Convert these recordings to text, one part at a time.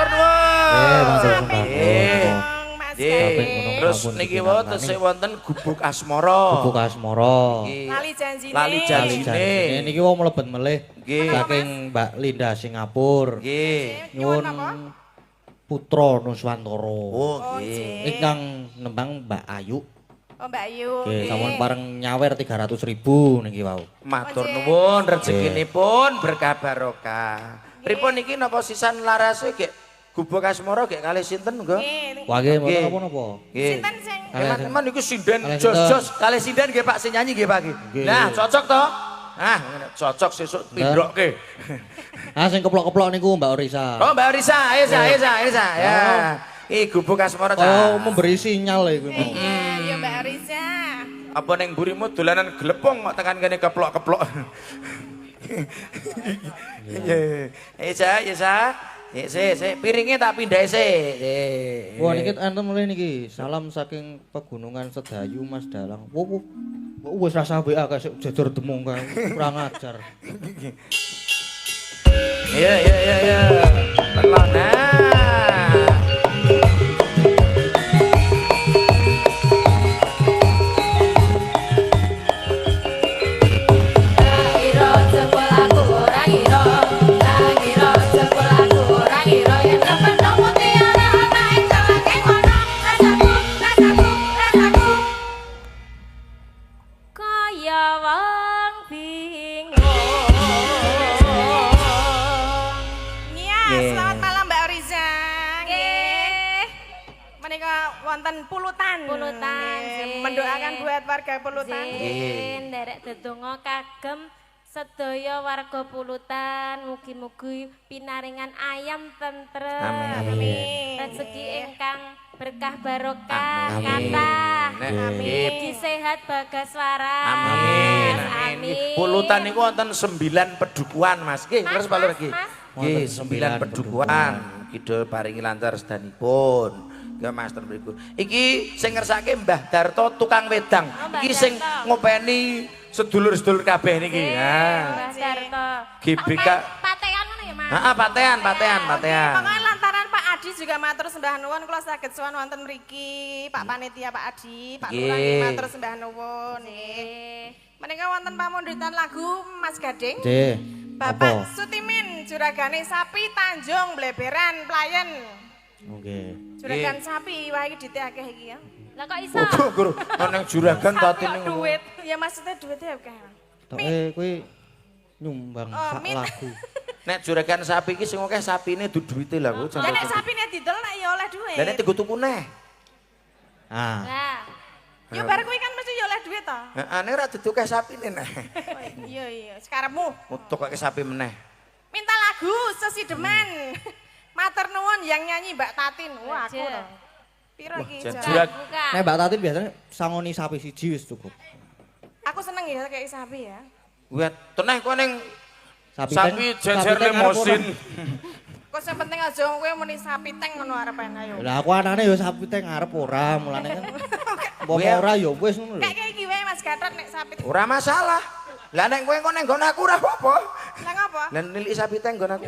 matur nuwun. Terus niki wonten tesih wonten gubuk asmara. Gubuk asmara. Lali janjine. Lali janjine. Niki wong mlebet melih saking Mbak Linda Singapura. Nggih. Nyuwun Putra Nuswantara. Oh, nggih. Ingkang nembang Mbak Ayu. Oh Mbak Ayu. Nggih, sampun bareng nyawer 300.000 niki wau. Matur nuwun rezekinipun berkah barokah. Pripun niki napa sisan larase gek gubuk asmara gek kalih sinten nggo? Wah nggih mboten napa-napa. Nggih. Sinten sing? Teman-teman niku sinden jos-jos kalih sinden nggih Pak sing nyanyi nggih Pak nggih. Nah, cocok to? Ah, cocok sesuk tindrokke. Ah sing keplok-keplok niku Mbak Orisa. Oh, Mbak Orisa, ayo sa. Ya. Iki gubuk asmara ta. Oh, memberi sinyal iku. Iya Mbak Arisa. Apa ning mburimu dolanan glepung kok tekan kene keplok-keplok. Iya. Ya sa. Sik, piringnya tak pindah sik. Wah niki enten mulih niki. Salam saking pegunungan Sedayu Mas Dalang. Wo. Wis rasa WA kae jejer demung kae. Kurang ajar. Iya. Tenang nah. Wonten Pulutan. Mendoakan buat warga Pulutan. Nderek dedonga kagem sedaya warga Pulutan, mugi-mugi pinaringan ayam tentrem. Amin. Rezeki ingkang berkah barokah kathah. Amin. Mugi sehat bagas waras. Amin. Pulutan niku wonten 9 pedukuhan Mas. Nggih, terus palur iki. Nggih, 9 pedukuhan. Kidul paringi lancar sedanipun. Ya Master berikut. Iki sing ngersake Mbah Darto tukang wedang. Iki sing ngopeni sedulur-sedulur kabeh niki. Mbah Darto. GBK. Patean ngono ya, Mas? Heeh, patean. Pokoknya lantaran Pak Adi juga matur sembah nuwun kula saged sowan wonten mriki. Pak Panitia Pak Adi, Pak Lurah nggih matur sembah nuwun nggih. Menika wonten pamundhutan lagu Mas Gading. Nggih. Bapak Sutimin juragane sapi Tanjung Bleberan Playen. Oke. Juragan sapi wah iki dite akeh iki ya. Lah kok iso? Guru, nang juragan tadi ning duit. Ya maksudnya duitnya akeh. Toke kuwi nyumbang sak lagu. Nek juragan sapi iki sing akeh sapine duduite lho. Lah nek sapine didol nek ya oleh duit. Lah nek digo tuku neh. Ah. Lah. Ya bar kuwi kan mesti ya oleh duit to. Heeh, nek ora didukeh sapine neh. Iya, sekarepmu. Utuk sapine meneh. Minta lagu Sesideman. Matur nuwun yang nyanyi Mbak Tatin. Wah, aku lho. Piro iki? Nek Mbak Tatin biasanya sangoni sapi siji wis cukup. Aku seneng ya kayak sapi ya. Wah, teneh kowe ning Sapi jejer limosin. Kok sing penting aja kowe muni sapi teng ngono arepen ayo. Lah aku anane ya sapi teng ngarep ora, mulane kan. Apa ora ya wis ngono lho. Kayak iki wae Mas Gatot nek sapi. Ora masalah. Lah nek kowe engko ning nggon aku ora apa-apa. Lah ngapa? Lah niliki sapi teng nggon aku.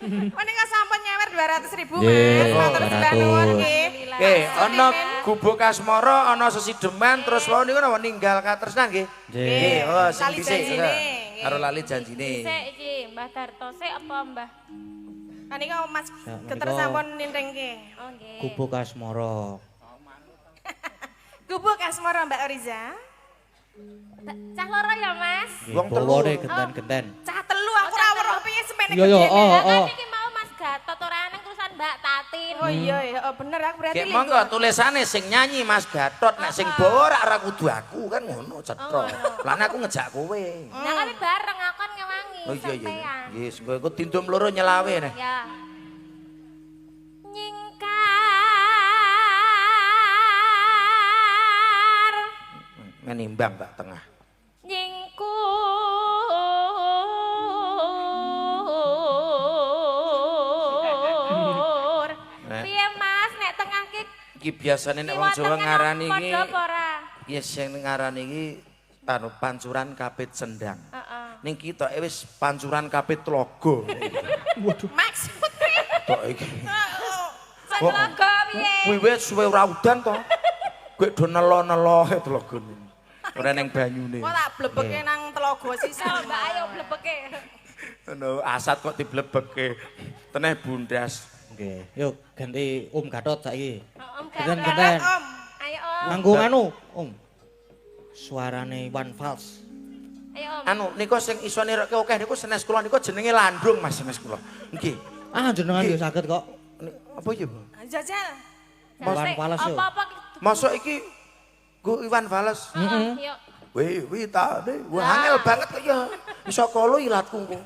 Menika sampun nyewer 200.000 Mas. Matur sembah nuwun nggih. Nggih, ana gubuk asmara, ana sesideman terus wau niku napa ninggal katresnan nggih. Nggih, oh sing dhisik. Karo lali janjine. Sik iki Mbah Darto sik apa Mbah? Menika Mas Geter sampun nindengke. Oh nggih. Gubuk asmara. Gubuk asmara Mbak Oriza. Cah loro ya, Mas? Wong telu. Genten-genten. Cah telu aku ora weruh piye semene Iya ya, Kan iki mau Mas Gatot ora nang tulisan Mbak Tatin. Oh iya ya, bener aku berarti Kayak monggo tulisane sing nyanyi Mas Gatot, nek sing bawa ora kudu aku kan ngono cetro. Lan aku ngejak kowe. Nah kan bareng aku kan ngewangi Oh iya iya. sampean. Yes, kowe iku tindum loro nyelawe nih. Ya. Nyingkar. Menimbang Mbak tengah. Nyingkur. Piye Mas nek tengah Iki biasane nek wong Jawa ngarani iki. Padha apa ora? Ya sing ngarani iki anu pancuran kapit sendang. Heeh. Ning kitoke wis pancuran kapit tlaga. Maksudnya Tok iki. Sing laga piye? Wiwit suwe ora udan to. Kowe do nelo-nelo telagane. Ora ning banyune. Kok tak blebeke nang telaga sisa. Mbak ayo blebeke. Ngono, asat kok diblebeke. Teneh bundas. Nggih. Yuk ganti Om Gatot saiki. Om Genten Gatot. genten. Om. Ayo Om. Nganggo anu, Om. Suarane Iwan Fals. Ayo Om. Anu niku sing iso nirokke akeh niku senes kula niku jenenge landung Mas senes kula. Nggih. Ah jenengan yo saged kok. Apa ya, Bu? Jajal. Iwan Fals yo. Apa-apa Mosok iki Gu Iwan Fals. Yuk. Wiwitane. Wah, angel banget kok ya. Iso kolo ilatku ku.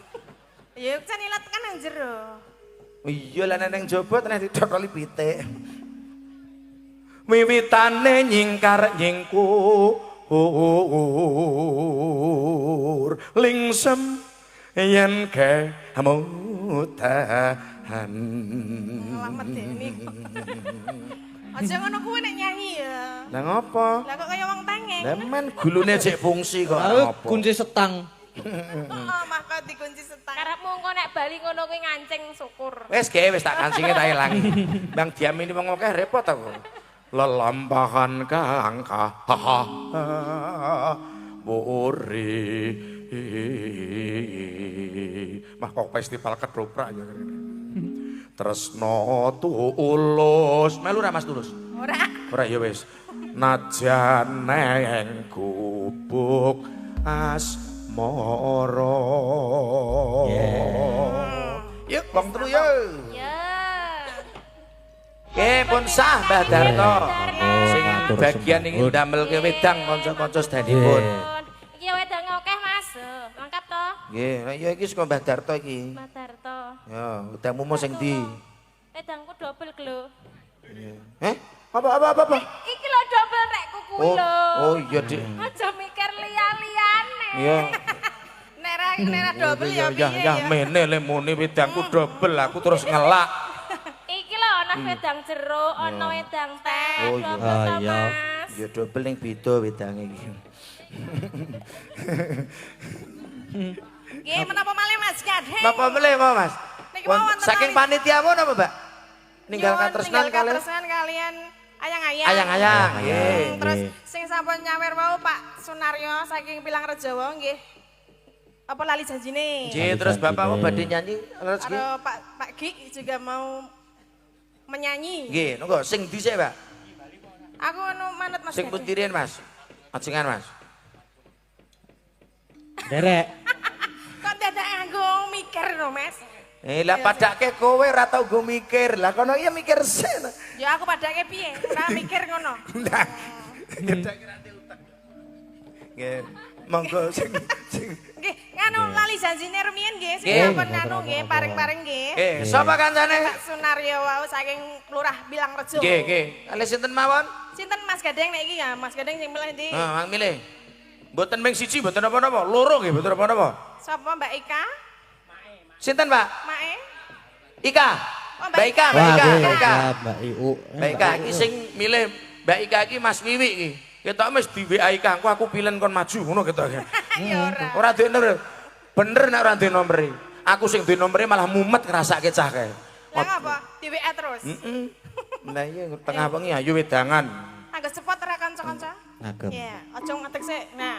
Ya kan ilat kan nang jero. Iya lah neng jaba teneh dicokoli pitik. Wiwitane nyingkar nyingkur lingsem yen kemudahan. Wah medeni. Aja ngono kuwi nek nyanyi ya. Lah ngopo? Lah kok kaya wong tengeng. Lah men gulune cek fungsi kok Aku ngopo? kunci setang. Heeh, mah kok dikunci setang. Karepmu engko nek bali ngono kuwi ngancing syukur. Wis ge wis tak kancinge tak ilangi. Bang diamini wong akeh repot aku. Lelampahan kangka buri mah kok festival ketoprak ya tresno tulus melu ra Mas tulus ora ya wis najan neng gubuk asmara yuk wong telu yuk Ya. pun sah Mbah Darto. Sing matur bagian sembah. iki ndamelke wedang kanca-kanca sedanipun. Iki wedang akeh Mas. Lengkap to? Nggih, ya iki saka Mbah Darto iki. Mas Darto. Ya, wedangmu mau sing ndi? Wedangku double glo. Apa? Iki lho double rek kuku lho. Oh iya, Dik. Aja mikir liya-liyane. Iya. Nek double ya piye Ya mene le muni wedangku double aku terus ngelak. Iki lho ana wedang jeruk, ana wedang teh. Oh, iya. double to, Ah, iya. Mas. Ya double ning beda wedange iki. Nggih, menapa malih Mas Gadhe? Napa meleh kok, Mas? Niki mau wonten Saking malih. panitia pun apa, Mbak? Ninggalkan tresnan kalian. Katresnan kalian ayang-ayang. Ayang-ayang, nggih. Terus sing sampun nyawer wau Pak Sunaryo saking Pilang Rejawa nggih. Apa lali janjine? Nggih, terus Bapak mau badhe nyanyi terus nggih. Karo Pak Gi juga mau menyanyi. Nggih, nunggu sing dhisik, Pak. Aku anu manut Mas Sing Gadhe. puntirin, Mas. Ajengan, Mas. Derek. Kok dadak aku mikir no, Mas? Lah padake kowe ora tau go mikir. Lah kono iya mikir sen. Ya aku padake piye? Ora mikir ngono. Nah. Gedak kirane utek. Nggih. Monggo sing Nggih, nganu lali janjine rumiyin nggih, sing Nggih. sampun nganu nggih, paring-paring nggih. sapa kancane? Pak Sunaryo wau saking Lurah Pilang Rejo. Nggih, nggih. Kali sinten mawon? Sinten Mas Gadeng nek iki ya? Mas Gadeng sing milih ndi? Mang milih. Mboten ming siji, mboten apa-apa. Loro nggih, mboten apa-apa. Sapa Mbak Ika? Sinten, Pak? Mae? Ika. Oh, Mbak Ika, Mbak Wah, Ika, nggih, Mbak Ika. Mbak Iu. Mbak Ika iki sing milih Mbak Ika iki Mas Wiwi iki. Ketok wis di WA Ika, aku pilen kon maju ngono ketok. Ya ora. Ora duwe nomor. Bener nek ora duwe nomor. Aku sing duwe nomor malah mumet ngrasake cah kae. Lah ngapa? Di WA terus. Lah iya tengah wengi ayo wedangan. Anggo cepot ora kanca-kanca? Ngagem. Iya, aja ngetik sik. Nah.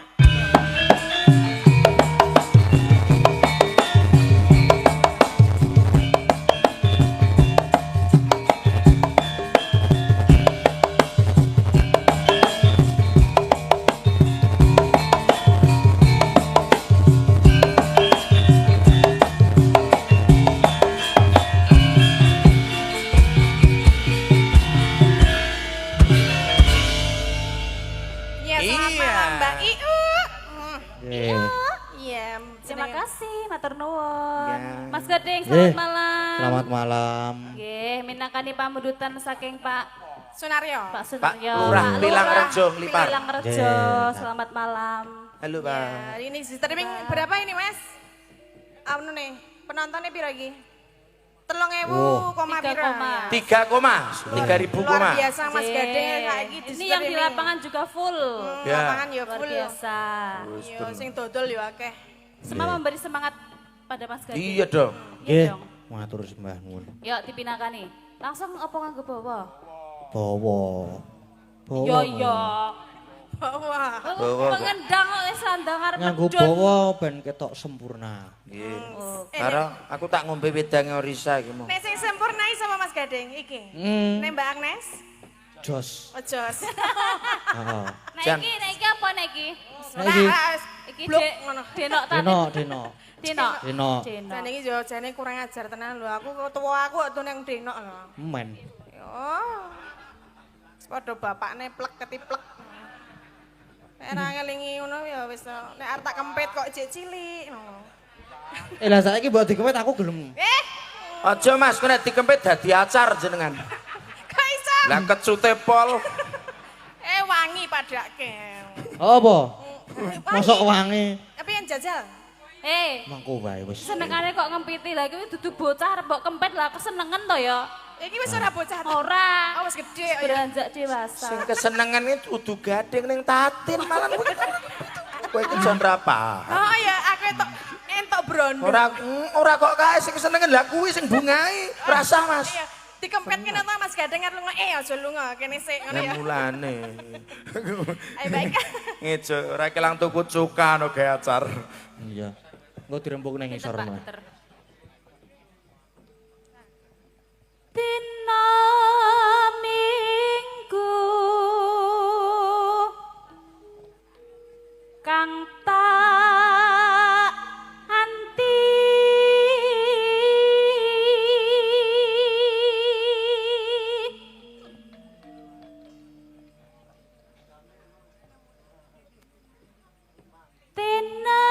Iya, selamat Iya. malam Mbak Iu. Nggih. Iya, Terima jenenge- kasih, matur nuwun. Ya. Mas Gading, Nggih. selamat malam. Selamat malam. Nggih, minangkani pamundutan saking Pak Sunaryo. Sunaryo. Lurah Pak Pilang Lurah Rejo, Nglipar. Pilang Rejo, Nggih. selamat malam. Halo, Ya, Pak. ini streaming berapa ini, Mas? Anu nih, penontonnya piro iki? 3.000 Oh. koma 3 piro? koma. Ya. 3.000 Luar koma. biasa Mas Nggih. Gading saiki di Ini yang di streaming. lapangan juga full. Ya. Lapangan ya Luar full ya. biasa. Yo sing dodol yo akeh. Semua memberi semangat pada Mas Gading. Iya dong. Nggih. dong. Matur sembah nuwun. Yuk dipinakani. Langsung apa nganggo bawa? Bawa. Yo yo. Bawa. Pengendang kok wis sandang arep Nganggo medhun. bawa ben ketok sempurna. Nggih. Oh. Karo aku tak ngombe wedange Orisa iki mau. Nek sing sempurna iso apa Mas Gading iki? Nek Mbak Agnes? Jos. Ojos. Heeh. Jan. Nek iki apa nek iki? Nah iki Iki Blok, dek ngono. denok ta. Deno, Deno. Denok. Denok. Jane iki yo jane kurang ajar tenan lho. Aku tuwa aku kok nang denok lho. Men. Yo. Padha bapakne plek ketiplek. Nek ora ngelingi ngono ya wis nek arep tak kempit kok jek cilik ngono. Lah saiki mbok dikempet aku gelem. Aja Mas, kok nek dikempit dadi acar jenengan. Kok iso? Lah kecute pol. Wangi padake. Apa? Mosok wangi. Tapi yang jajal. Mangko wae wis. Senengane kok ngempiti lha iki dudu bocah arep mbok kempet lah kesenengan to ya. Iki wis ora bocah. Ora. Oh wis gedhe ya. Beranjak dewasa. Sing kesenengan iki kudu gading ning tatin malah kowe iki jan ra paham. Oh ya aku entok brondo. Ora kok kae sing kesenengan lah kuwi sing bungae. Rasah Mas. Iya. Dikempet kene to Mas Gading arep lunga aja lunga kene sik ngono ya. Mulane. Ayo baik. Ngejo ora kelang tuku cuka no gawe acar. Iya. Engko dirembuk nang ngisor mah. Dina Minggu kang tak anti Dina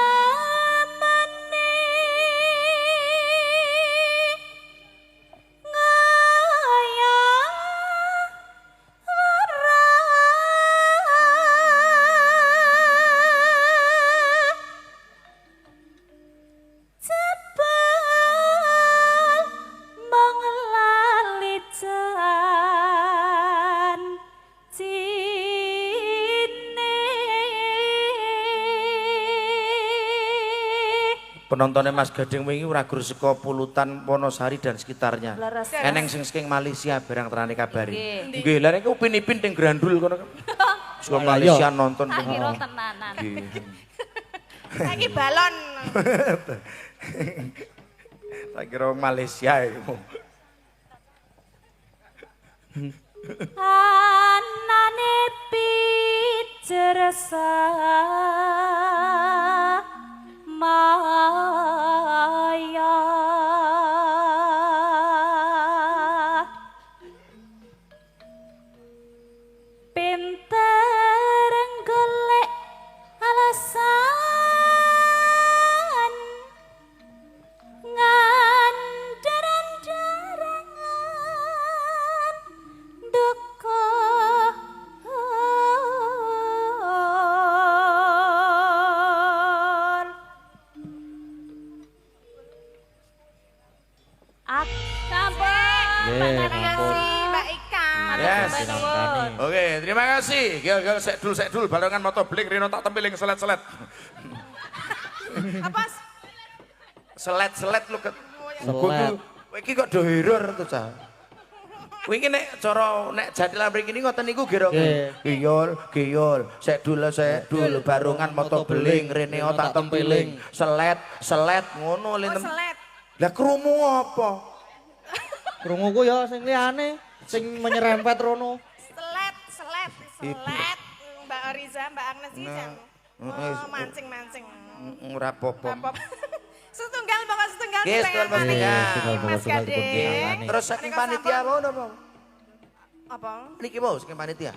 Penontonnya Mas Gading wingi ora gur saka Pulutan, Wonosari dan sekitarnya. Laras. Eneng sing saking Malaysia barang terane kabari. Nggih, lha nek upin-ipin teng Grandul kono. Saka Malaysia nonton. Tak kira tenanan. Nggih. Saiki balon. Tak kira wong Malaysia iku. Anane pijersa maya pinter golek alasan ngandharan-darangan duka Nggih, ampun. Mbak Ika. Yes. Dinangkani. Oke, terima kasih. Gil sek dul barengan moto blik Rino tak tempiling selet-selet. Apa? Selet-selet lu ke. Selet. Kowe iki kok do horor to, Cah. Kowe iki nek cara nek jadilan mriki ngoten niku gira. Giyol, sek dul barengan moto beling Rene tak tempiling selet ngono Oh, le. selet. Lah krungu apa? Krunguku ya sing liyane sing menyerempet rono. Selet. Mbak Oriza, Mbak Agnes iki jan. Oh, mancing. Ora apa-apa. Setunggal pokok setunggal Yes, setunggal pengen pastinya. maning. Mas Gading. Terus saking panitia ngono apa? Apa? Niki mau saking panitia.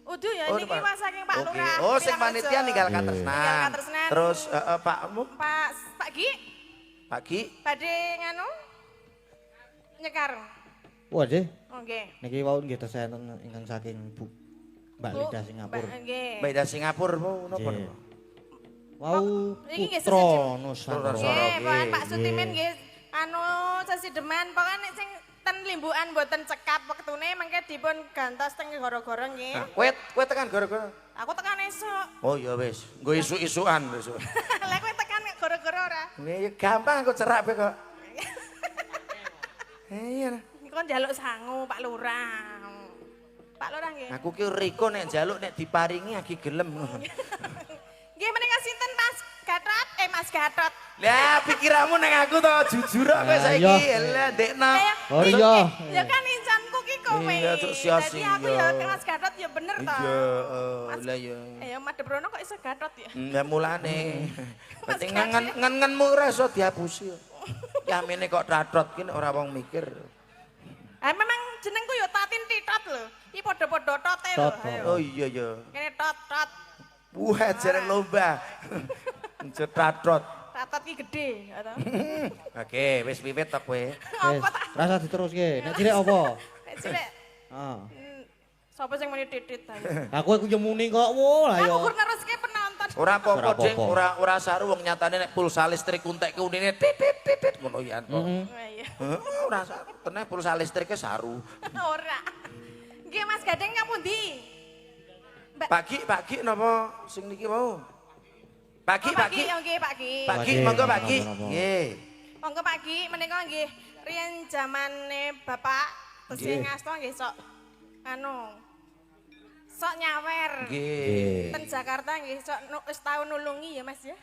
Udah ya, Oh, niki Pak. mas saking Pak Oke. Lurah. Oh, sing Bilang panitia aja. ninggal Katresnan. Ninggal Katresnan. Terus Pakmu Pak Gi, pagi. badhe nganu nyekar. Waduh, Oke. niki wau nggih tesenten ingkang saking Bu Mbak Lida Singapura. Nggih. Beda Singapura mau napa? Nggih. Wau Iki nggih putra Putra Nusantara. Nusantara. Nggih, Pak Nggih. Sutimin nggih anu sesideman pokoknya sing ten limbukan mboten cekap wektune mengke dipun gantos teng gara-gara nggih. Kowe tekan gara-gara. Aku tekan esuk. Oh ya wis, nggo isu-isuan besok. Lah kowe tekan gara-gara ora? Ini gampang aku cerak be kok. Iya. Niku njaluk sangu Pak Lurah. Pak Lurah nggih. Aku ki riko nek njaluk nek diparingi lagi gelem. Nggih menika sinten Mas Gatot? Mas Gatot. Lah pikiranmu ning aku to jujur kok kowe saiki. Lah Dekno. Oh iya. Ya kan incanku ki kowe. Iya, Cuk, sia-sia. Dadi aku ya Mas Gatot ya bener to. Iya, lah ya. Ya Madep Rono kok iso Gatot ya. Ya mulane. Penting ngen-ngenmu ora iso dihapusi. Yamene kok tratrot ki ora wong mikir. Memang jenengku ya Tatin Titot lho. Iki padha-padha tote lho. Ayo. Oh iya ya. Kene tot. Wah, jeneng lomba. Tratrot. Tatot ki gede, atau? Oke, wis wiwit ta kowe. Apa tak? Rasa diteruske. Nek cilik apa? Nek cilik. Ah. Sapa sing muni titit ta? Aku iku yo muni kok. Wo lah yo. Aku kur neruske penonton. Ora apa-apa, Ora Ding. apa-apa. Ora saru wong nyatane nek pulsa listrik untek unine titit ngono ya. Oh iya. Ora saru, tenan pulsa listrike saru. Ora. Nggih Mas Gadeng ngapundi? Pagi napa sing niki mau? Pagi. Nggih, pagi. Pagi, monggo pagi. Nggih. Monggo pagi menika nggih riyen zamane Bapak Besi Ngasto nggih sok sok nyawer. Nggih. Ten Jakarta nggih sok wis tau nulungi ya Mas ya.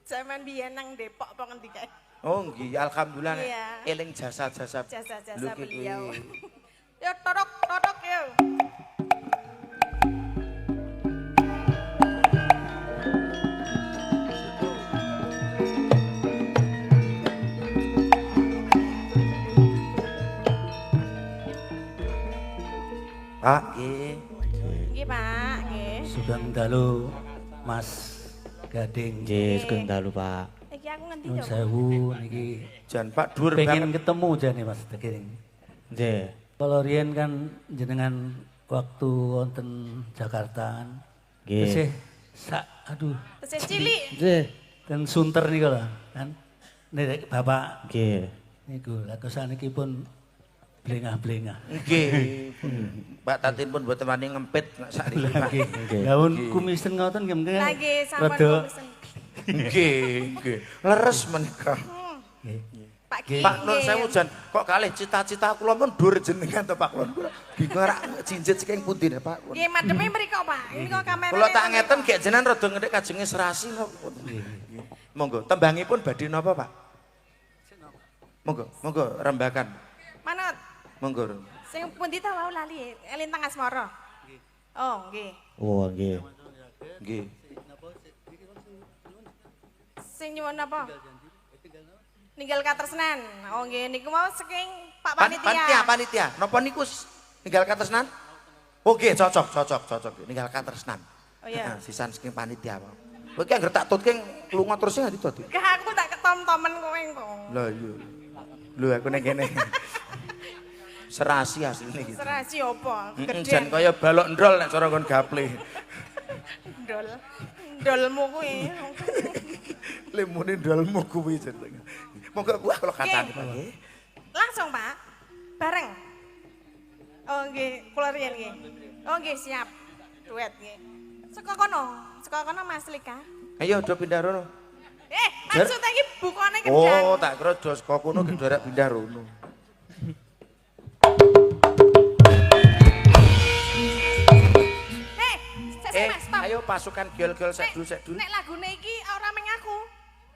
Zaman biyen nang Depok apa ngendi kae. Oh nggih, alhamdulillah nek Iya. eling jasa-jasa Jasa-jasa kuwi. beliau. Yo totok yo. Pak, nggih. Nggih Pak, nggih. Sugeng dalu Mas Gading. Nggih, sugeng dalu, Pak. Iki aku ngendi Nun yo? sewu niki Jan Pak dhuwur pengen banget. ketemu jane Mas Gading. Nggih. Kalau riyen kan jenengan waktu wonten Jakarta kan. Nggih. Tesih aduh Tesih cilik. Nggih. dan sunter niku lho kan. Nek Bapak Nggih. niku lha saniki pun blengah-blengah. Nggih. Mbak Tatin pun mboten wani ngempit nek sakniki Pak. Nggih. Daun kumisen ngoten nggih mungkin. Lah nggih sampun rada pesen. Nggih. Leres menika. nggih. Pak Ki. Pak Nur sewu jan kok kalih cita-cita kula pun dur jenengan to Pak Nur. Bingung rak jinjit saking pundi nih Pak. Nggih madhepe mriko Pak. Ini kok kamera. Kula tak ngeten gek jenengan rada ngethik kajenge serasi kok. Monggo tembangipun badhe napa Pak? Monggo rembakan. Manut. Monggo. Sing pundi ta wau lali? Lintang Asmara. Oh, nggih. Oh, nggih. Nggih. Sing nyuwun apa? Ninggal katresnan. Oh, nggih niku mau saking Pak Panitia. Panitia. Napa niku ninggal katresnan? Oh nggih, cocok. Ninggal katresnan. Oh iya. Sisan saking panitia, Pak. Kowe ki anggere tak tutke lunga terus nganti to. Kah aku tak ketom-tomen kowe kok. Lah iya. Lho aku ning kene. Serasi asline gitu. Serasi apa? Jan Gedhen. kaya balok ndrol nek cara kon gaple. Ndol. Ndolmu kuwi. Lemune ndolmu kuwi jeneng. Monggo kuwi kula kacani Pak nggih. Langsung, Pak. Bareng. Oh, nggih, kula riyen nggih. Oh, nggih, siap. Duet nggih. Saka kono Mas Lika. Ayo do pindah rono. Maksudnya iki bukane kendang. Oh, tak kira do saka kono ki dorek pindah rono. Mas, stop. Ayo pasukan gel-gel sek dulu. Nek lagune iki ora meng aku.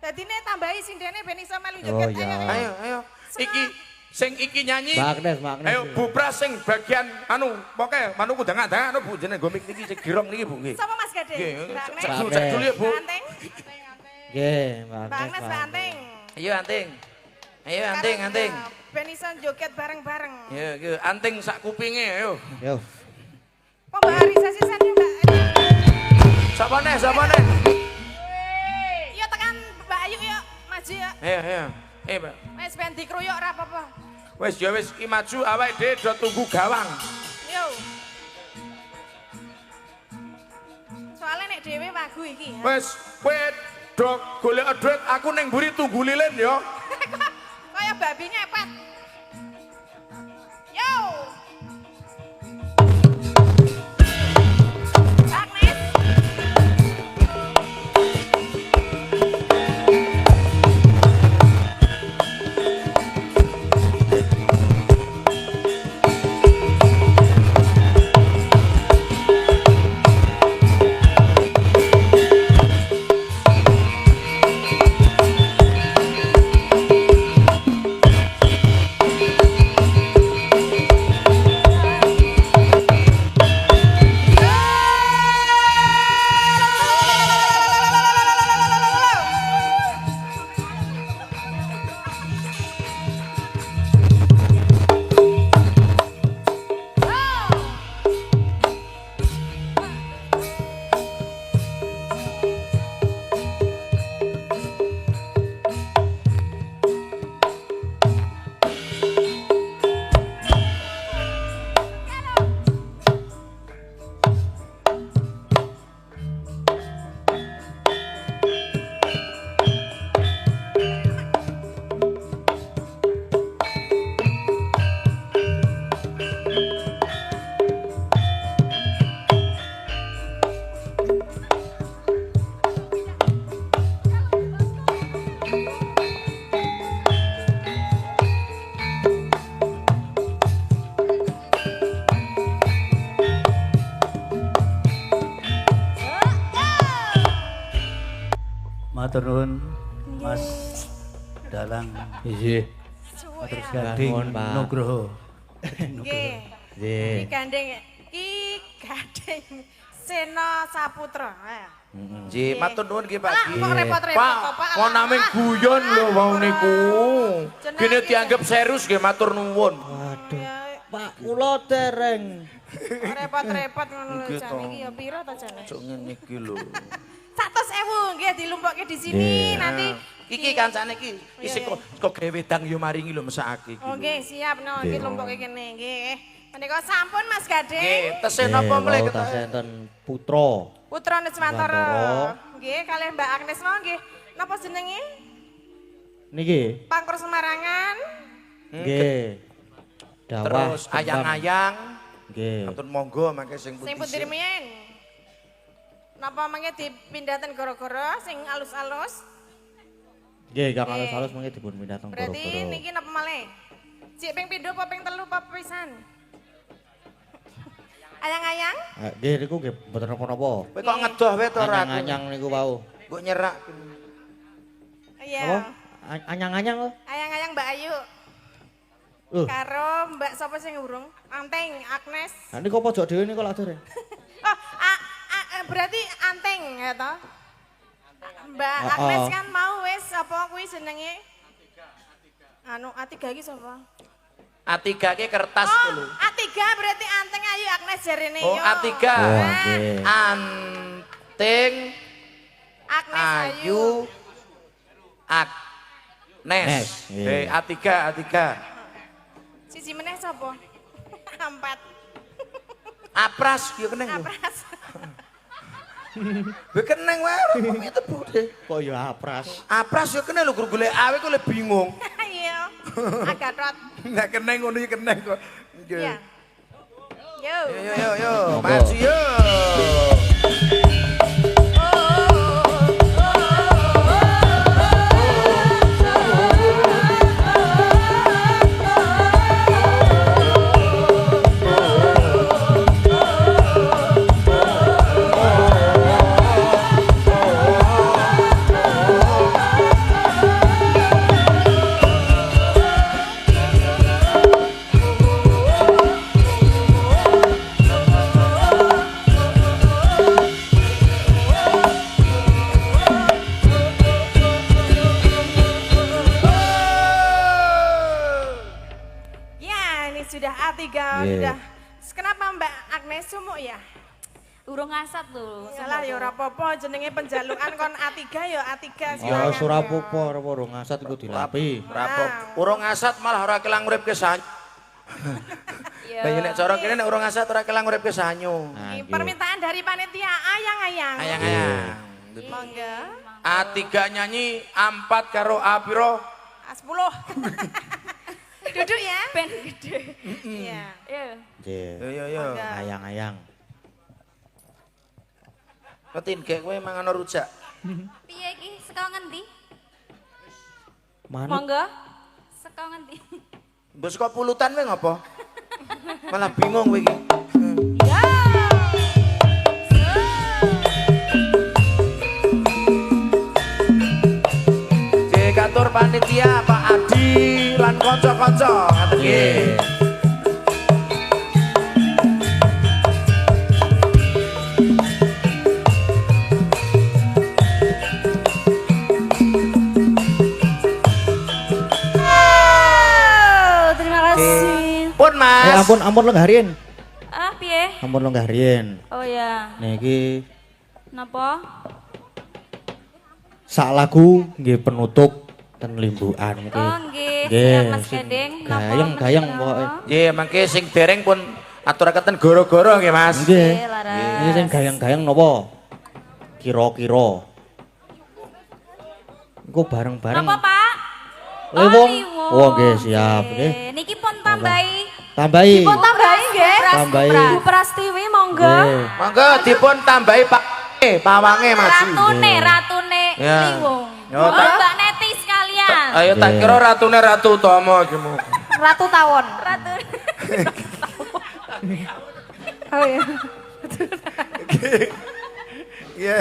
Dadine tambahi sindene ben iso melu Oh, joget. iya. Ayo. Iki sing iki nyanyi. Magnes. Ayo bupras sing bagian pokoke manu kudang-kudang Bu jenenge gomik niki sing girong niki Bu nggih. Sapa Mas Gade? Nggih, Bang cek dulu ya Bu. Anting. Nggih, Bang Magnes. Nes Anting. Ayo anting. Ben iso joget bareng-bareng. Yo anting sak kupinge ayo. Yo. Pembaharisasi Mbak. Sapa neh? Yo tekan Mbak Ayu yo, maju yo. Ayo. Mbak. Wis ben dikruyuk ora apa-apa. Wis iki maju awake dhewe do tunggu gawang. Yo. Soale nek dhewe wagu iki. Wis kowe do golek duit aku ning mburi tunggu lilin yo. Kaya babi ngepet. Yo. Agnes. Matur nuwun Mas Dalang. Iya. Matur Nuwun, gading Pak. Nugroho. Nggih. Nggih. Ki gandeng Sena Saputra. Nggih, matur nuwun nggih Pak. Lah, kok repot-repot kok, Pak? Kok namung guyon lho wong niku. Jenenge Kene iki, dianggap serius nggih matur nuwun. Waduh. Pak kula dereng. Repot-repot ngono lho Nggih, jan toh. iki ya pira to jane? Cuk ngene iki lho. 100.000 nggih dilumpukke di sini nanti Iki kancane iki isih kok gawe wedang yo maringi lho mesake iki. Oh nggih, siap no iki lumpukke kene nggih. Menika sampun Mas Gading. Nggih, tesen napa mulai Wau kita? tasenten putra. Putra Niswantara. Niswantara. Nggih, kalih Mbak Agnes mau nggih. Napa jenenge? Niki. Pangkur Semarangan. Nggih. Dawah. Terus ayang-ayang. Nggih. Atur monggo mangke sing Sing putih. putih riyen. Napa mangke dipindahaken gara-gara sing alus-alus? Nggih, Kang alus-alus mengke dipun pindah teng Berarti Boroboro. niki napa malih? Cik ping pindho apa ping telu apa pisan? Ayang-ayang? Nggih niku nggih mboten napa-napa. Kowe kok ngedoh wae to ora? Anyang-anyang niku wau. Kok nyerak. Iya. Apa? Anyang-anyang lho. Ayang-ayang Mbak Ayu. Karo Mbak sapa sing urung? Anteng, Agnes. Lah niku pojok dhewe niku lak dere. Oh, berarti Anteng ya toh? Mbak Oh, Agnes oh. kan mau wis apa kuwi jenenge? Anu A3 iki sapa? A3 ki kertas Oh, lho. A3 berarti Anteng Ayu Agnes jarene Oh, yo. A3. Oh, Nah, nggih. Anting Agnes Ayu. Ayu Agnes. Nes, Eh, iya. A3. Siji meneh sapa? Empat. Apras yo keneng lho. Apras. Kowe keneng wae ora kok tebu deh. Kok ya apras. Apras yo keneng lho guru golek awe kok le bingung. Iya. Agak trot. Enggak keneng ngono iki keneng kok. Iya. Yo. Yo, Monggo. maju yo. Ya, ini sudah A3 Iya. sudah. Kenapa Mbak Agnes sumuk ya? Urung ngasat lho. Yalah ya ora apa-apa jenenge penjalukan kon A3 ya A3 Ya silakan. surapopo ora urung ngasat iku dilapi. Rapo. Urung asat malah ora kelang uripke sanyu. Iya. Lah ya nek cara kene nek urung asat ora kelang uripke sanyu. Nah, Ini nggih. permintaan dari panitia ayang-ayang. Ayang-ayang. Monggo. A3 nyanyi, A4 karo A piro? A10. Duduk ya. Ben gede. Iya. Iya. Nggih. Yo. Monggo. Ayang-ayang. Ketin gek kowe mangan rujak. Piye iki? Saka ngendi? Manut Monggo. Saka ngendi? Mbok kok pulutan kowe ngopo? Malah bingung kowe iki. Ya. Katur panitia Pak Adi lan kanca-kanca ngaten nggih. Oh, terima kasih. Pun Mas. ampun lenggarin. Ah, piye? Ampun lenggarin. Oh ya. Niki Napa? sak lagu nggih penutup ten limbukan niki. Oh, nggih. Nggih, Siap Mas sing Gading. Napa gayeng menika? pokoke. Nggih, mangke sing dereng pun Aturaken goro-goro nggih Mas. Nggih. Laras. Ini sing gayang-gayang napa? Kira-kira. Iku bareng-bareng. Napa, Pak? Lewung. Liwong. Oh, nggih, siap nggih. Niki pun tambahi. Tambahi. Dipun tambahi nggih. Tambahi. Bu Prastiwi monggo. Nggih. Monggo dipun tambahi pawange maju. Ratune Ya. Liwong. Yo, Oh, tak- Mbak Neti sekalian. Ayo tak kira ratune Ratu Utama iki mau. Ratu tawon. Ratu. Oh iya. Iya.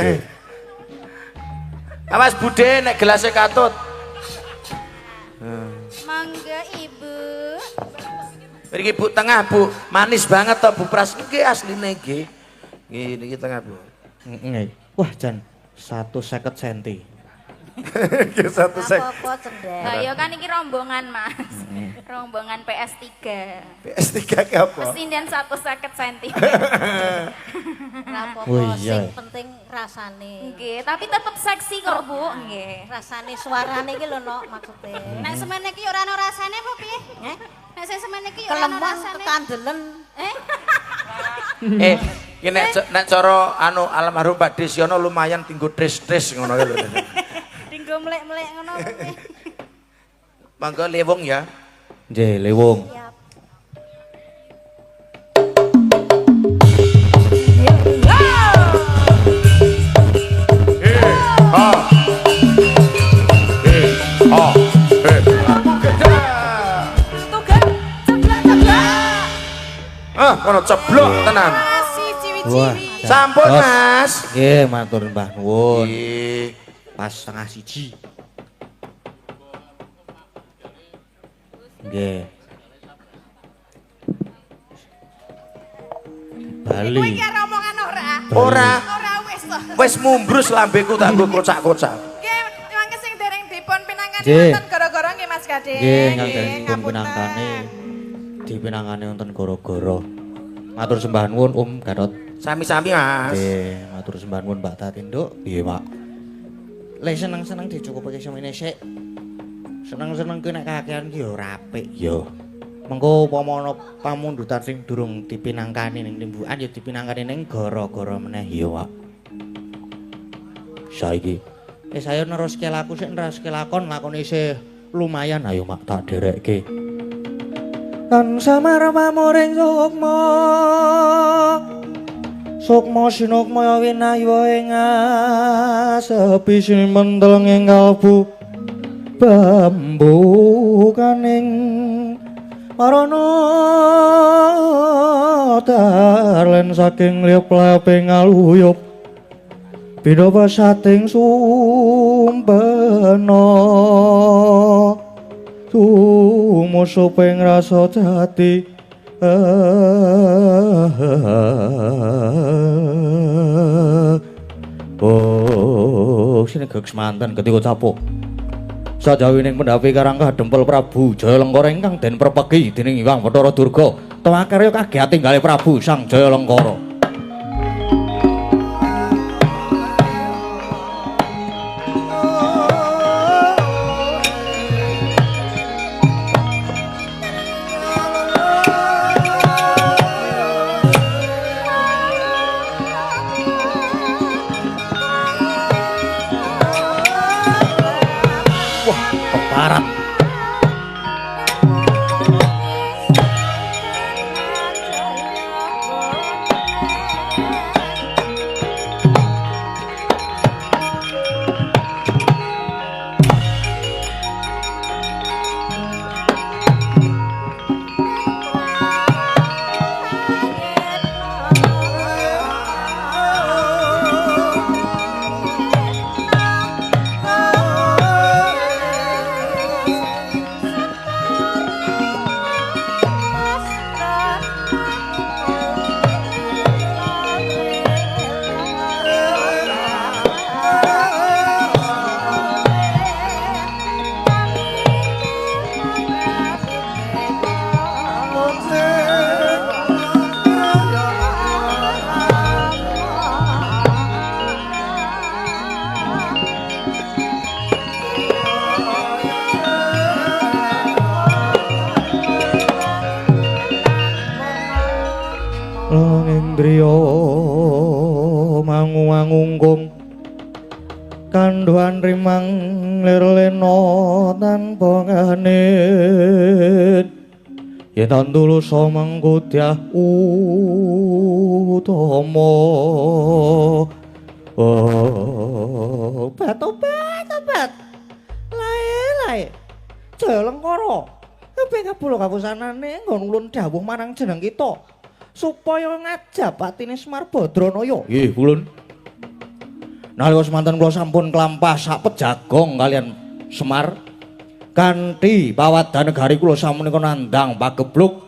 Awas Bude nek gelasnya katut. Mangga Ibu. Mriki Bu tengah Bu, manis banget toh Bu Pras iki asline nggih. Nggih niki tengah Bu. Nggih. Wah, jan 150 cm. Nggih 1 sek. Apa cendek? Lah ya kan iki rombongan, Mas. Rombongan PS3. PS3 ki apa? Mesti nyen 150 cm. Oh iya. Sing penting rasane. Nggih, tapi tetep seksi kok, Bu. Nggih. Rasane suarane iki lho no maksude. Nek semene iki ora ono rasane apa piye? Nek sing semene iki ora ono Kelemon rasane. kekandelen. Iki nek cara anu almarhum Pak Desyono lumayan tinggo tris-tris ngono lho. Dinggo mlek-mlek ngono. Monggo lewung ya. Nggih, lewung. Kono ceblok tenan. Si Wah. ciwi-ciwi. Sampun Bos. Mas. Nggih, matur Mbah nuwun. Nggih. Pas setengah siji. Nggih. Bali. Kowe iki arep omongan ora? Ora Ora wis to. wis mumbrus lambeku tak nggo kocak-kocak. Nggih, mangke sing dereng dipun pinangan Nggih. wonten gara-gara nggih Mas Gading. Nggih, ingkang dipun ngapunten. pinangkani dipinangane wonten goro-goro. Matur sembah nuwun Om Garot. Sami-sami Mas. Nggih, matur sembah nuwun Mbak Tatinduk. Piye, Pak? Lek seneng-seneng dicukupake semene sik. Seneng-seneng ki nek kakean ki ya ora apik ya. Mengko upama ana pamundutan sing durung dipinangkani ning timbukan ya dipinangkani ning gara-gara meneh ya, Pak. Saiki saya neruske laku sik neruske lakon isih lumayan ayo Mak tak derekke. Kan samar pamuring sukma sukma sinukmaya winaywa ing sepi simentel ing kalbu bambu kaning marana darlen saking liep-lepe ngaluyup bina pasating sumpena tumusuping rasa jati oh sini gegs mantan ketika capuk sajawining pendhapi karangka dempel Prabu Jayalengkara ingkang den perpegi dening Hyang Bathara Durga tewakarya kagiat tinggale Prabu Sang Jayalengkara. Keparat. mangu-mangunggung kandhuan rimang lirlena tanpa nganit yen tandulusa mangkudyah utama obat lae Jaya Lengkara kepe kabul kapusanane nggon ulun dawuh marang jeneng kita supaya ngajab patine Semar Badranaya. Nggih, ulun. Nalika semanten kula sampun klampah sak pejagong kalian Semar kanthi pawadan negari kula sapunika nandhang pagebluk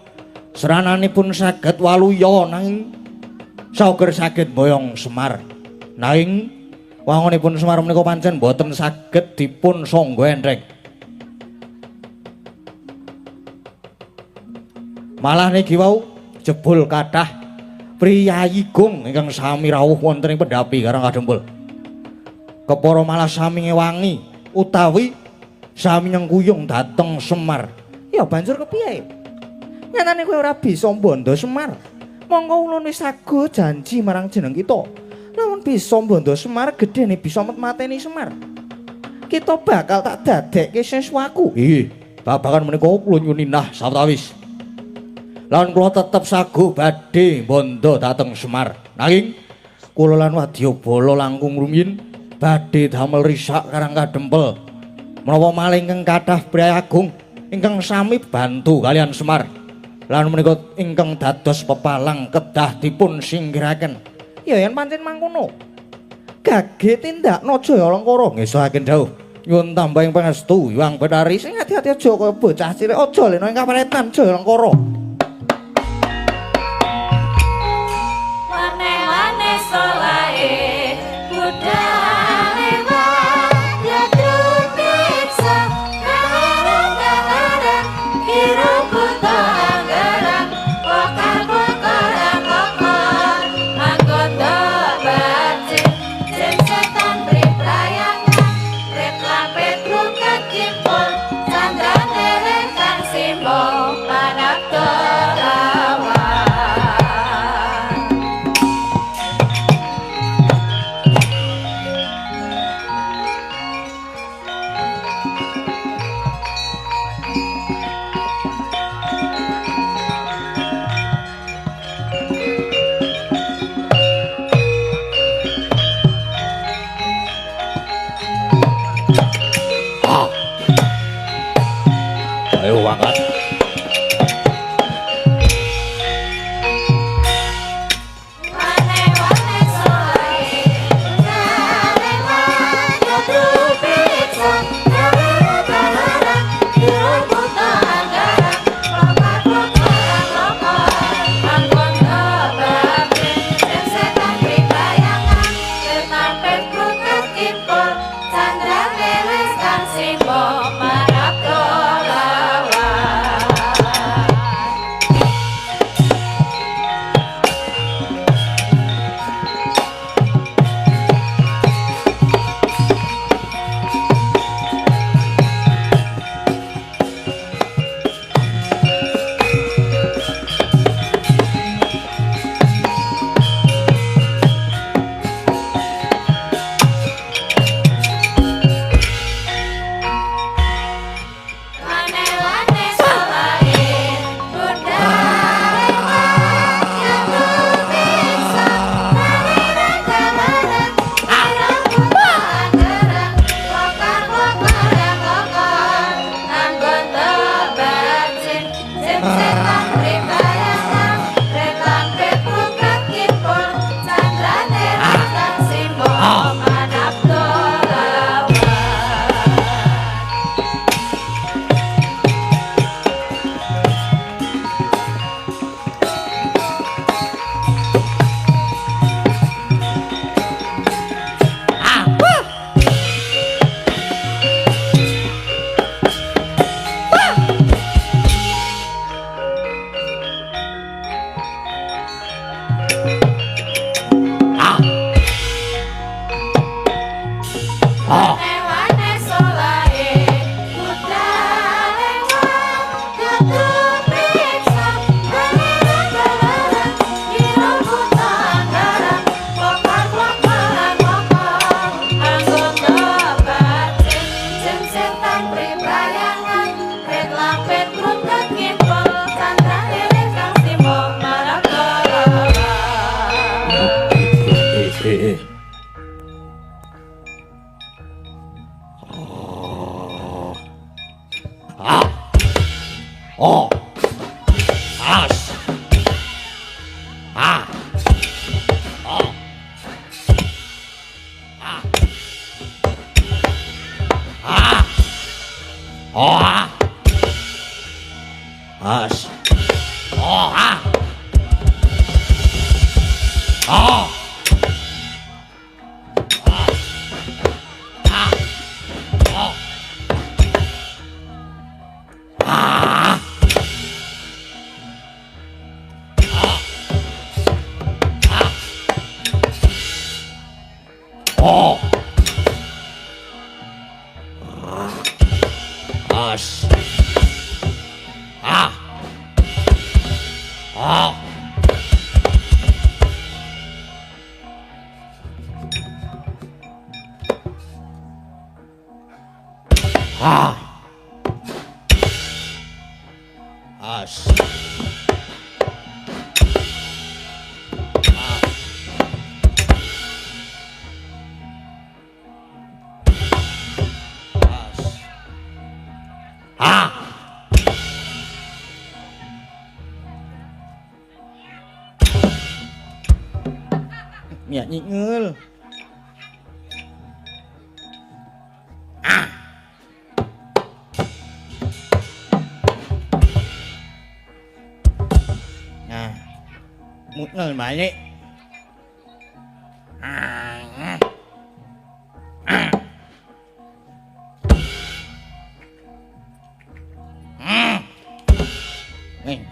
serananipun saged waluya nanging sauger saged boyong Semar. Nanging wangunipun Semar menika pancen boten saged dipun sangga enreng. Malah niki wau jebul kathah priyayi gung ingkang sami rawuh wonten ing pendhapi Karang Kadempul. Kepara malah sami ngewangi utawi sami nyengkuyung dhateng Semar. Ya banjur kepiye? Nyatane kowe ora bisa mbondo Semar. Monggo ulun wis sago janji marang jeneng kita. Lamun bisa mbondo Semar gedene bisa mateni Semar. Kita bakal tak dadekke sesuatu. Nggih, babagan menika kula nyuwun nah sawetawis. Lan kula tetep sago badhe bondo dhateng Semar. Nanging kula lan wadyabala langkung rumiyin badhe damel risak Karang Kadempel. Menawa malih ingkang kathah priyayi agung ingkang sami bantu kalian Semar. Lan menika ingkang dados pepalang kedah dipun singgiraken. Ya yen pancen mangkono. Gage tindakna Jaya Lengkara ngesahaken dawuh. Nyuwun tambahing pangestu Hyang Bathari sing ati-ati aja kaya bocah cilik aja lena ing kaparetan Jaya Lengkara. Sandra nereng kang simbol panakto Ya nyingul. Nah. Mutngel balik.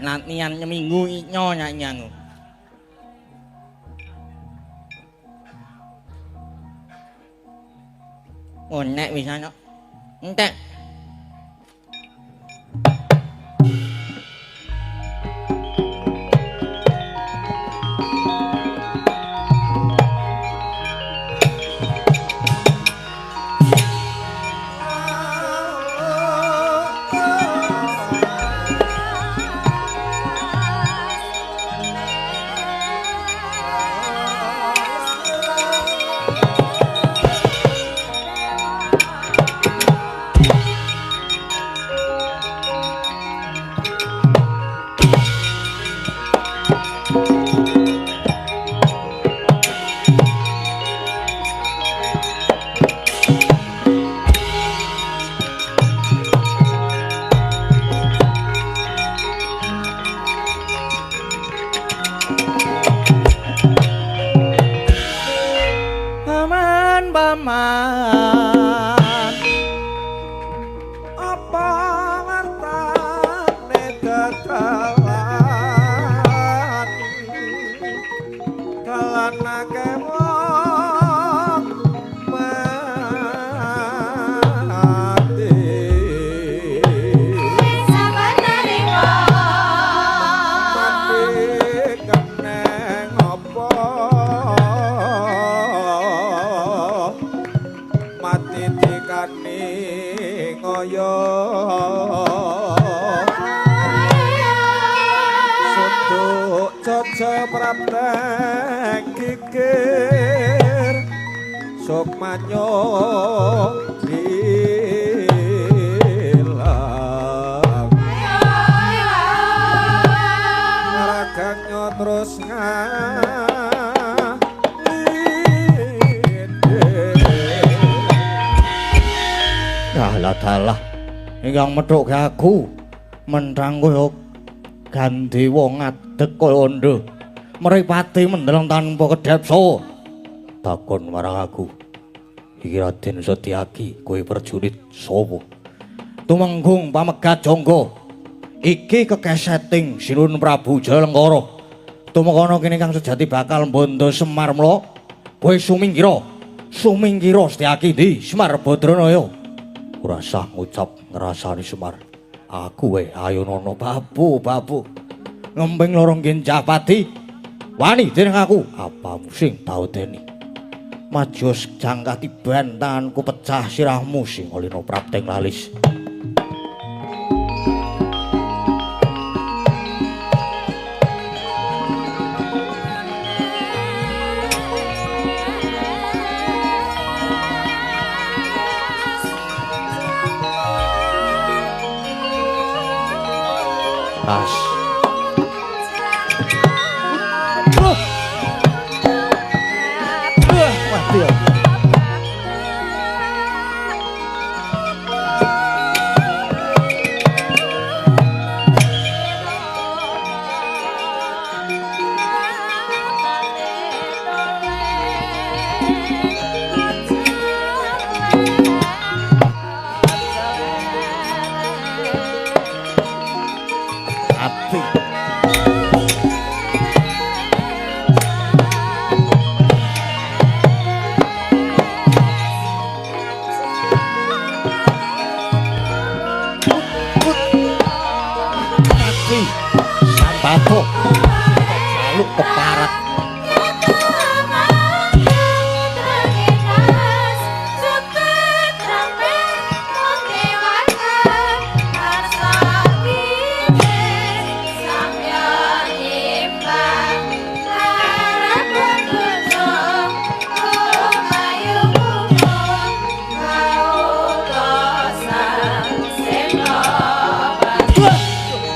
Latihan seminggu inyo nyanyi. Oh, nek bisa no. Entek. Ingkang methuk aku menthang kaya ganti wong ngadeg kaya ndha mripate mendeleng tanpa kedhepsa takon marang aku iki Raden Setyaki kowe prajurit sapa tumenggung pamegat jangga iki kekeseting Sinun Prabu Jalengkara tumekana kene kang sejati bakal mbondo Semar mula kowe sumingkira Setyaki ndi Semar Badranaya ora sah ngucap ngrasani Semar. Aku wae Ayunana babu ngemping lorong Gencapati. Wani dening aku, apamu sing taudeni. Maju jangkati bantanganku pecah sirahmu sing olina prapting lalis. Pas. Mati ya. Mati. Mati. Sabato. Lalu keparat.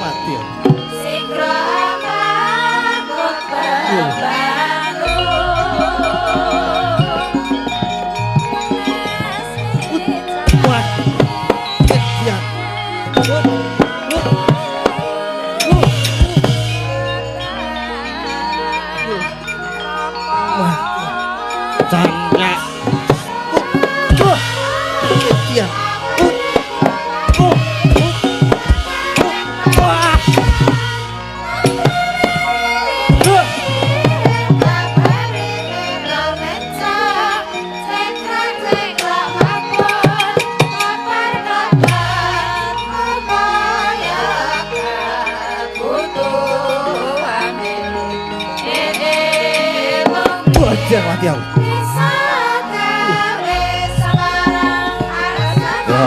Mati ya. Canda. Iya. Wajar mati aku. Ya.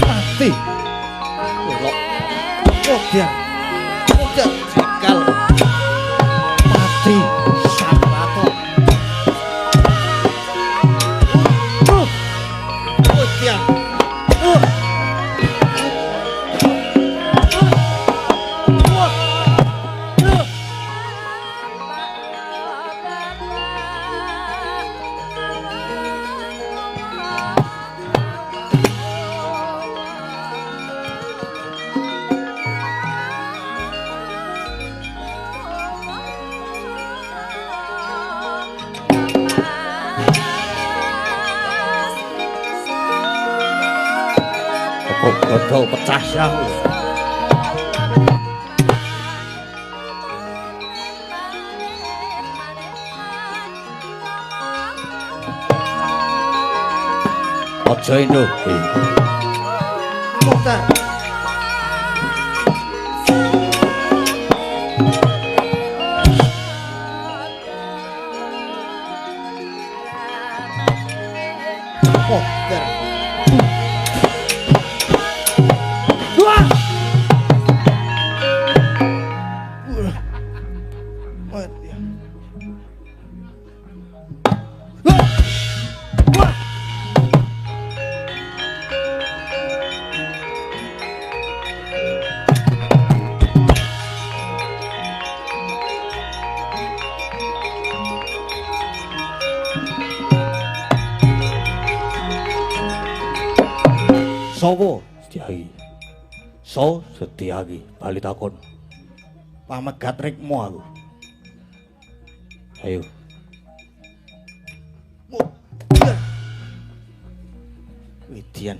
Mati. Golok. Wajar. Wajar sekal. Mati. Sabato. Wajar. Kok godol pecah syah. Aja indo. Mutar. Mutar. Dua. Mati. Sopo Setiagi? So Setiagi bali takon. Pamegat rikmu aku. Ayo. Widian.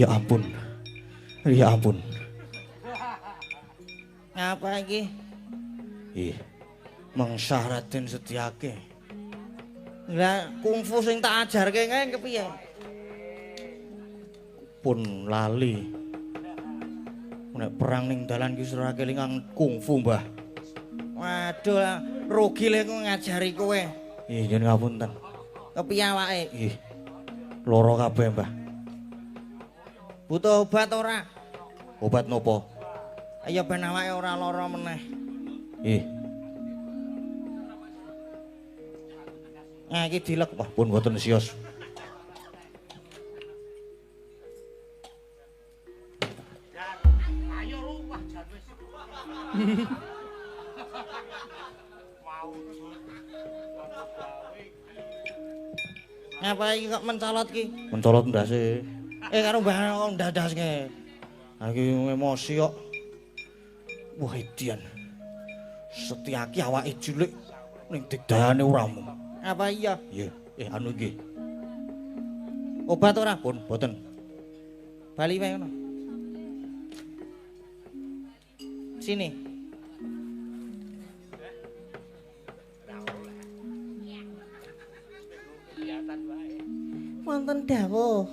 Ya ampun. Ya ampun. Ngapa iki? Ih, mengsah Raden Setyaki. Lah kungfu sing tak ajarke kae kepiye? Pun lali. Nek perang ning dalan ki sira kelingan kungfu, Mbah. Waduh, rugi lek ngajari kowe. Ih, yen ngapunten. Kepiye awake? Ih. Loro kabeh, Mbah. Butuh obat ora? Obat nopo? Ayo ben awake ora lara meneh. Ih. Nah, iki dilek, wah pun boten sios. Ayo luwah jan wis. Ngapa iki kok mencolot ki? Mencolot ndase. Karo mbah ndadas-ndaske. Ha iki emosi kok. Wah edian. Setyaki awake cilik ning digdayane uramu. Apa iya? Iya, anu iki. Obat ora pun boten. Bali wae ngono. Sini. Wonten dawuh.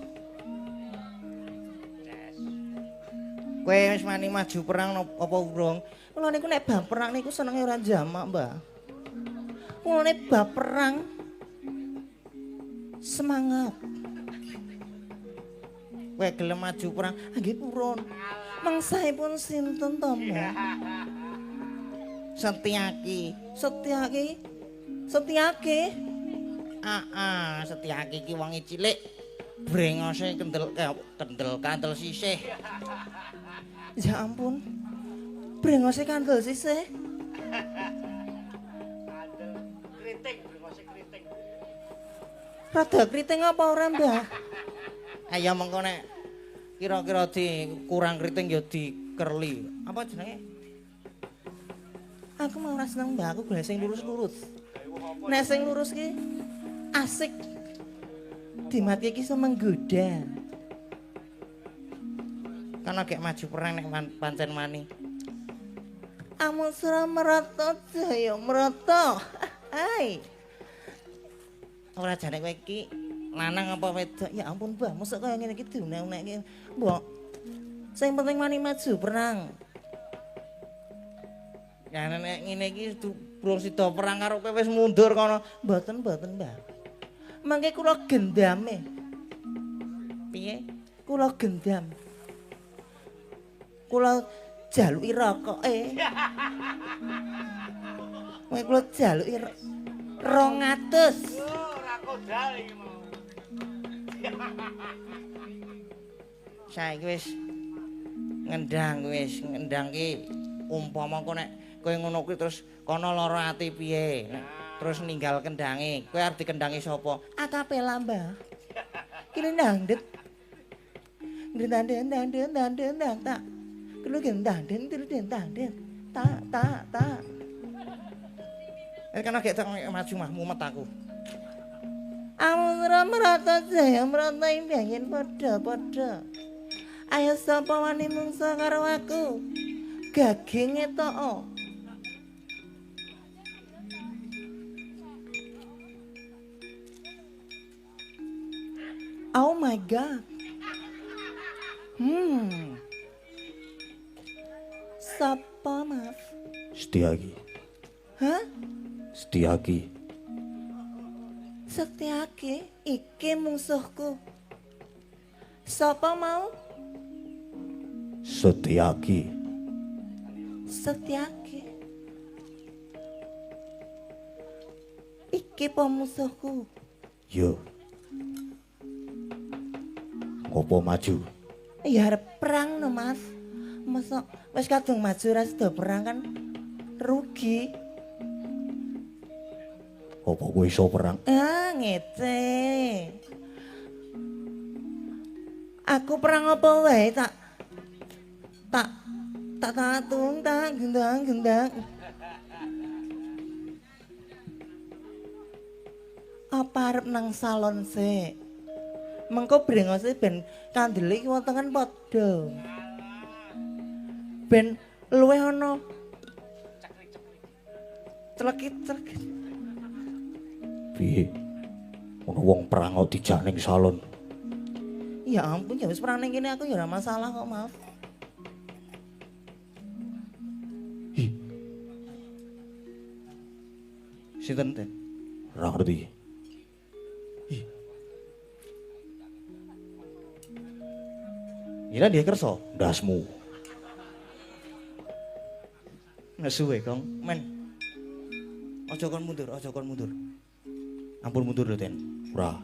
Kowe wis mani maju perang apa urung? Kula niku nek bab perang niku senenge ora jamak, Mbah. Kula nek bab perang semangat. Kowe gelem maju perang, nggih purun. Mengsahipun sinten to, Mbah? Setyaki. Setyaki. Setyaki. Setyaki ki wong cilik. Brengose kendel kandel sisih. Ya ampun. Brengose kandel sisih. Kandel kriting, brengose kriting. Rada kriting apa ora, Mbah? Ayo mengko nek kira-kira kurang kriting ya dikerli. Apa jenenge? Aku mau ora seneng, Mbah. Aku golek sing lurus-lurus. Nek sing lurus ki asik. Dimati iki iso menggoda. Kan gek maju perang nek pancen mani. Amusra merata jaya merata. Hai. Ora jane kowe iki lanang apa wedok? Ya ampun, Mbah, mosok kaya ngene iki dunek-unek iki. Mbok. Sing penting mani maju perang. Ya nek ngene iki belum sida perang karo kowe wis mundur kono. Mboten, Mbah. Mangke kula gendame. Piye? Kula gendam. Kula jaluki rokoke. Kowe kula jaluki 200. Ora kodal iki mau. Saiki wis ngendang ki umpama kok nek kowe ngono kuwi terus kono lara ati piye? Terus ninggal kendange. Kowe arep dikendangi sapa? Akapela, Mbah. Kene ndangdet. Ndang tak. Kulo ndangdet. Tak. Kan gek maju mah mumet aku. Amun merata jaya merata imbangen padha-padha. Ayo sapa wani mungsa karo aku? Gaging etok. Oh my God. Sapa, maaf? Setyaki. Hah? Setyaki. Setyaki, iki musuhku. Sapa mau? Setyaki. Setyaki. Iki pemusuhku. Yo. Ngopo maju? Ya arep perang no, Mas. Masa wis kadung maju ra sida perang kan rugi. Apa kowe iso perang? Ngece. Aku perang apa wae tak tatung tak gendang. Apa arep nang salon sik? Mengko brengose ben kandele iki wonten padha. Ben luwih ana cekit-cekit. Piye? Ono wong perang kok dijak ning salon. Ya ampun, ya wis perang ning kene aku ya ora masalah kok, maaf. Hi. Sinten ten? Ora ngerti. Hi. Ira dia kerso, ndasmu. Nesuwe, Kong. Men. Aja kon mundur, aja kon mundur. Ampun mundur lho, Ten. Ora.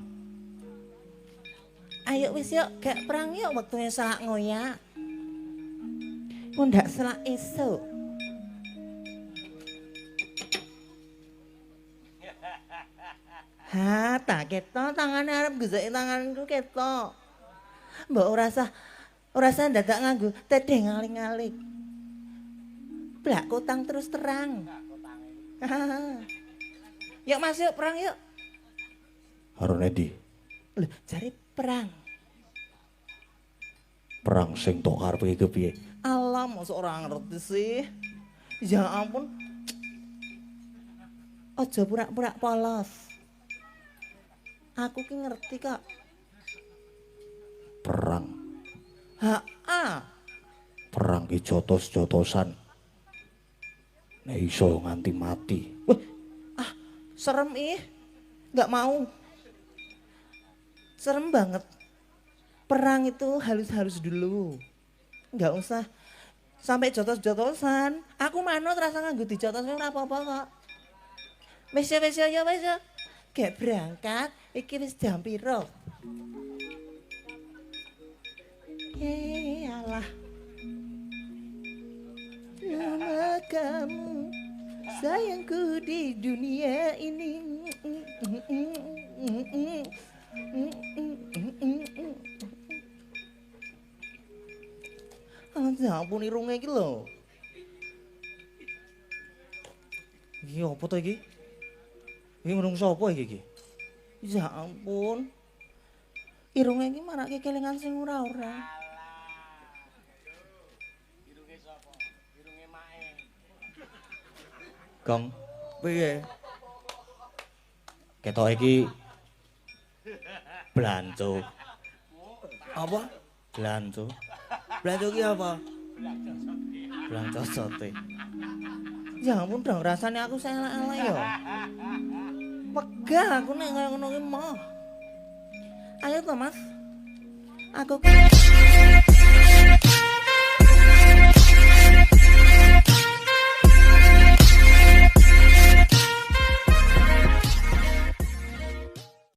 Ayo wis yuk, gak perang yuk waktunya selak ngoyak. Kok ndak selak esuk. Ha, tak ketok tangane arep geseki tanganku ketok. Mbok ora usah dadak nganggo tedeh ngaling-aling. Blak kutang terus terang. Yuk Mas yuk perang yuk. Harun Edi. Lho, jare perang. Perang sing tok karepe iki piye? Alah, mosok ora ngerti sih. Ya ampun. Aja pura-pura polos. Aku ki ngerti kok. Perang. Perang ki jotos-jotosan. Nek iso nganti mati. Wah, serem ih. Enggak mau. Serem banget. Perang itu halus-halus dulu. Enggak usah sampai jotos-jotosan. Aku manut rasa nganggo dijotos ora apa-apa kok. Wis ya. Gek berangkat, iki wis jam piro? Alah. Nama kamu sayangku di dunia ini. Ya ampun irunge iki lho. Iki opo to iki? Iki menungso apa iki? Ya ampun. Irunge iki marake kelingan sing ora-ora. Irunge sapa? Irunge mae. Kong, piye? Ketok iki blanco. Apa? Blanco. Blanco ki apa? Blanco sote. Ya ampun dong rasane aku salah-salah ya. Wegah aku nek kaya ngono ki mah. Ayo to Mas. Aku